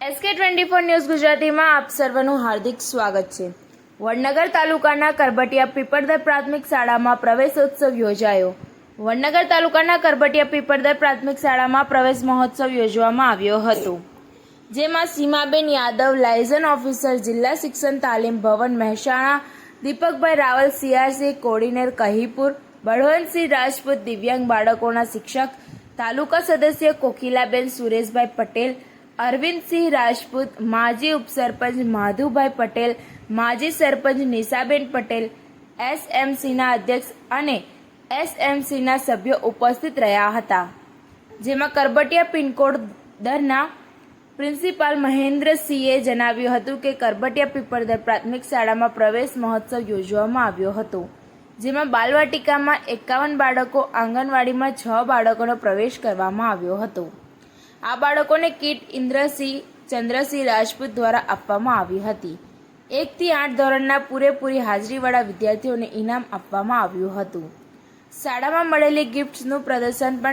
SK24 news ગુજરાતીમાં આપ સર્વનું હાર્દિક સ્વાગત છે। વડનગર તાલુકાના કરબટિયા પીપળદર પ્રાથમિક શાળામાં પ્રવેશોત્સવ યોજાયો। વડનગર તાલુકાના કરબટિયા પીપળદર પ્રાથમિક શાળામાં પ્રવેશ મહોત્સવ યોજવામાં આવ્યો હતો, જેમાં સીમાબેન યાદવ, લાયઝન ઓફિસર, જિલ્લા શિક્ષણ તાલીમ ભવન મહેસાણા, દીપકભાઈ રાવલ, CRC કોર્ડિનેટર કહીપુર, બળવંતસિંહ રાજપૂત, દિવ્યાંગ બાળકોના શિક્ષક, તાલુકા સદસ્ય કોકિલાબેન સુરેશભાઈ પટેલ, અરવિંદસિંહ રાજપૂત, માજી ઉપસરપંચ માધુભાઈ પટેલ, માજી સરપંચ નિશાબેન પટેલ, SMCના અધ્યક્ષ અને SMCના સભ્યો ઉપસ્થિત રહ્યા હતા, જેમાં કરબટિયા પિનકોડ દરના પ્રિન્સિપાલ મહેન્દ્રસિંહે જણાવ્યું હતું કે કરબટિયા પીપળદર પ્રાથમિક શાળામાં પ્રવેશ મહોત્સવ યોજવામાં આવ્યો હતો, જેમાં બાલવાટિકામાં 51 બાળકો, આંગણવાડીમાં 6 બાળકોનો પ્રવેશ કરવામાં આવ્યો હતો। આ બાળકોને કીટ ઇન્દ્રસિંહ ચંદ્રસિંહ રાજપૂત દ્વારા આપવામાં આવી હતી। 1 થી 8 ધોરણના પૂરેપૂરી હાજરીવાળા વિદ્યાર્થીઓને ઇનામ આપવામાં આવ્યું હતું। શાળામાં મળેલી ગિફ્ટ્સનું પ્રદર્શન પણ